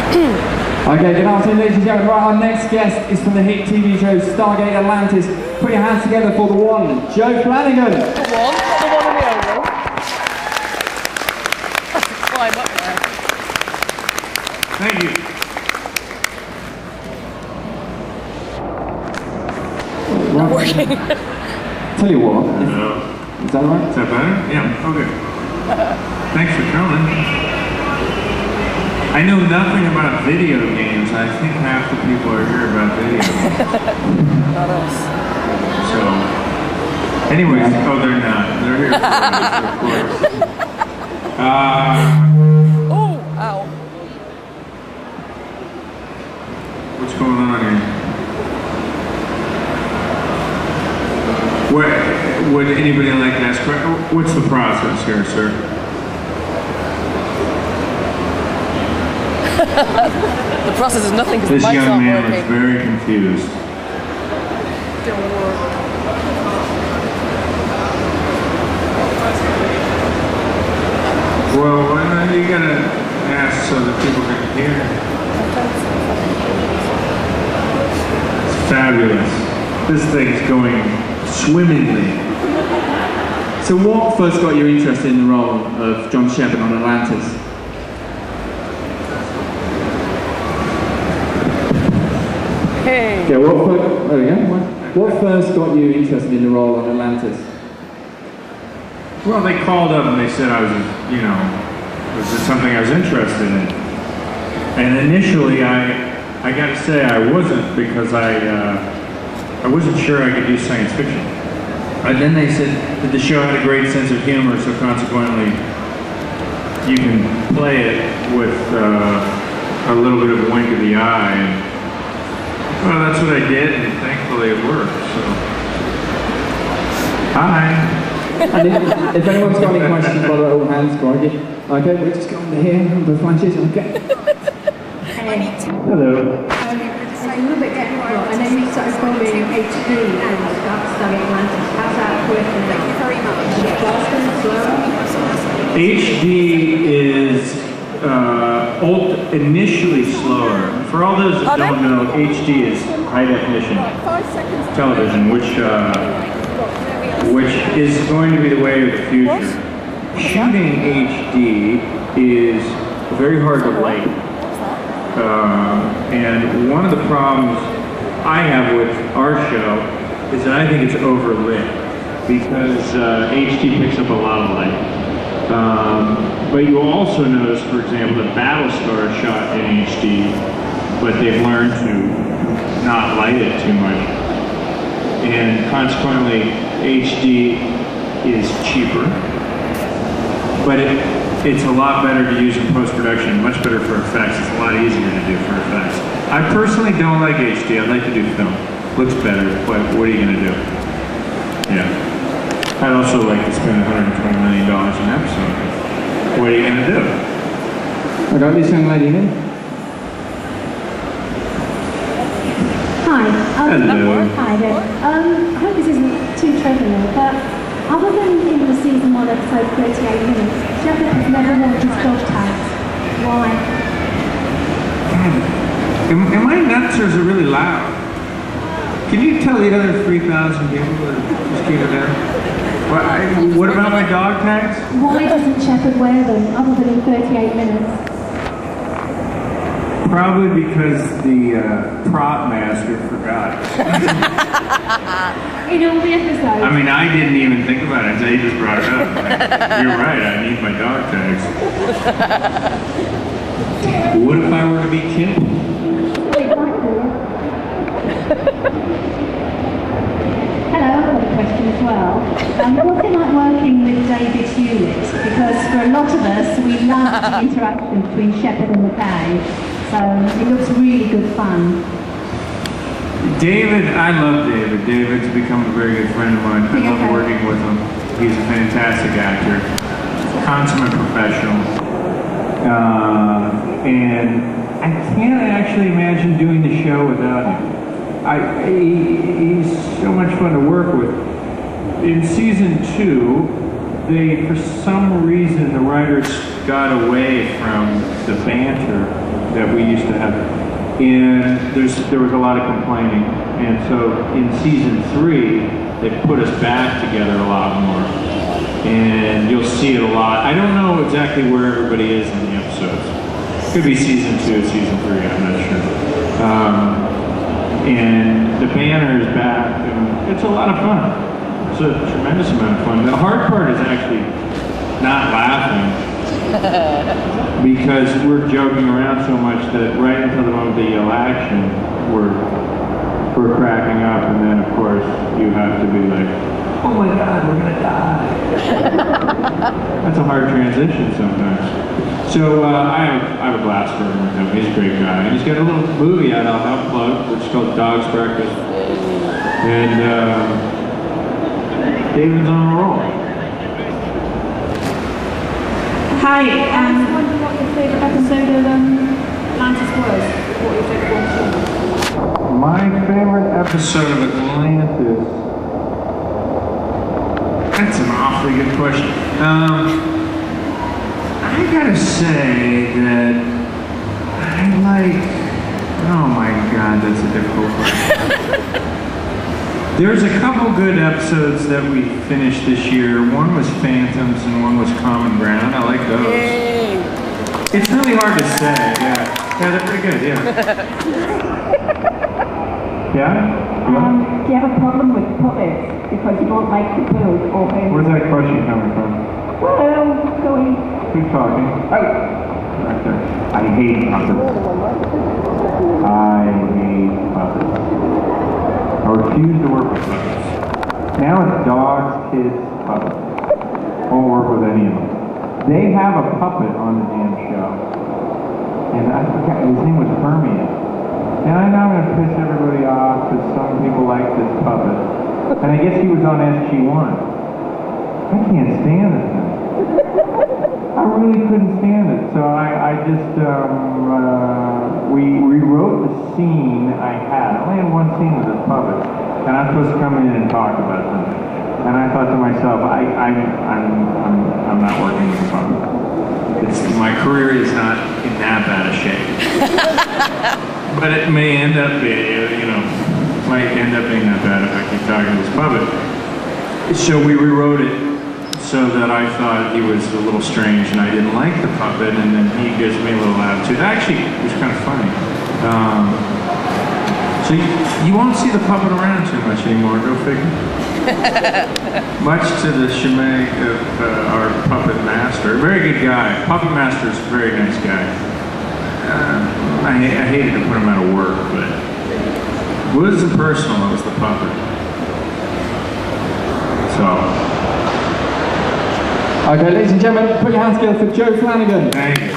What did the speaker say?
Okay, good afternoon, ladies and gentlemen. Right, our next guest is from the hit TV show Stargate Atlantis. Put your hands together for the one, Joe Flanigan. The one? Not the one in the oval. Has to climb up there. Thank you. Not working. Tell you what. Hello. Is that right? Is that better? Yeah, okay. Thanks for coming. I know nothing about video games. I think half the people are here about video games. Not us. So, anyways, oh, they're not. They're here for us, of course. Oh, ow. What's going on here? Would anybody like to ask? What's the process here, sir? The process is nothing because the This mic's young not man working. was very confused. Don't work. Well, you gotta ask so that people can hear. It's fabulous. This thing's going swimmingly. So what first got you interested in the role of John Shepard on Atlantis? Hey. Yeah, what first got you interested in the role on Atlantis? Well, they called up and they said I was, you know, was it something I was interested in? And initially, I got to say I wasn't, because I wasn't sure I could do science fiction. And then they said that the show had a great sense of humor, so consequently, you can play it with a little bit of a wink of the eye. And, well, that's what I did, and thankfully it worked. So, hi. And if anyone's got any questions, by the way, all hands go. Okay, we're just going to here, the flashes, okay. Hello. It's a little bit difficult. I know you started filming HD and Stargate Atlantis. How's that working? Thank you very much. Is it faster, slower? HD is initially slower. For all those that don't know, HD is high definition television, which is going to be the way of the future. Shooting HD is very hard to light. And one of the problems I have with our show is that I think it's overlit, because HD picks up a lot of light. But you also notice, for example, that Battlestar is shot in HD, but they've learned to not light it too much. And consequently, HD is cheaper, but it's a lot better to use in post-production, much better for effects. It's a lot easier to do for effects. I personally don't like HD. I'd like to do film. Looks better, but what are you going to do? Yeah. I'd also like to spend $120 million an episode. What are you going to do? I got this young lady here. Hi. Hello. Hi there. I hope this isn't too trivial, but other than in the season 1 episode 38 minutes, Shepard has never worn his dog tags. Why? God, am I nuts or is it really loud? Can you tell the other 3,000 people to just keep it down? What about my dog tags? Why doesn't Shepard wear them other than in 38 minutes? Probably because the prop master forgot. In all the episodes? I mean, I didn't even think about it until you just brought it up. You're right, I need my dog tags. What if I were to be killed? Hello, I've got a question as well. What's it like working with David Hewlett? Because for a lot of us, we love the interaction between Shepard and McKay. So it looks really good fun. David, I love David. David's become a very good friend of mine. I love working with him. He's a fantastic actor, consummate professional. And I can't actually imagine doing the show without him. He's so much fun to work with. In season 2, for some reason, the writers got away from the banter that we used to have. And there was a lot of complaining. And so in season 3, they put us back together a lot more. And you'll see it a lot. I don't know exactly where everybody is in the episodes. Could be season 2, season 3, I'm not sure. And the banner is back, and it's a lot of fun. It's a tremendous amount of fun. The hard part is actually not laughing, because we're joking around so much that right until the moment they yell action, we're cracking up, and then of course you have to be like, oh my God, we're gonna die. That's a hard transition sometimes. So I have a blast working with him. He's a great guy. And he's got a little movie out I'll help plug, which is called Dog's Breakfast. And David's on a roll. Hi, I was wondering what your favourite episode of Atlantis was. What your favourite one? My favorite episode of Atlantis. That's an awfully good question. I gotta say that I like. Oh my God, that's a difficult question. There's a couple good episodes that we finished this year. One was Phantoms and one was Common Ground. I like those. Yay. It's really hard to say, yeah. Yeah, they're pretty good, yeah. Yeah? Do you have a problem with puppets because you don't like to build or build? Where's that question coming from? Well, going. Keep talking. Oh! Right there. I hate puppets. I hate puppets. I refuse to work with puppets. Now it's dogs, kids, puppets. Won't work with any of them. They have a puppet on the damn show. And I forgot, his name was Hermia. And I know I'm going to piss everybody off because some people like this puppet. And I guess he was on SG-1. I can't stand this thing. I really couldn't stand it. So I just, we rewrote the scene I had. I only had one scene with this puppet. And I'm supposed to come in and talk about something. And I thought to myself, I'm not working with the puppet. My career is not in that bad a shape. But it may end up being, might end up being that bad if I keep talking to this puppet. So we rewrote it so that I thought he was a little strange and I didn't like the puppet, and then he gives me a little attitude. Actually, it was kind of funny. So you won't see the puppet around too much anymore, go figure. Much to the shemang of our puppet master. A very good guy. Puppet master's a very nice guy. I hated to put him out of work, but it wasn't personal, it was the puppet. So. Okay, ladies and gentlemen, put your hands together for Joe Flanigan. Thank you.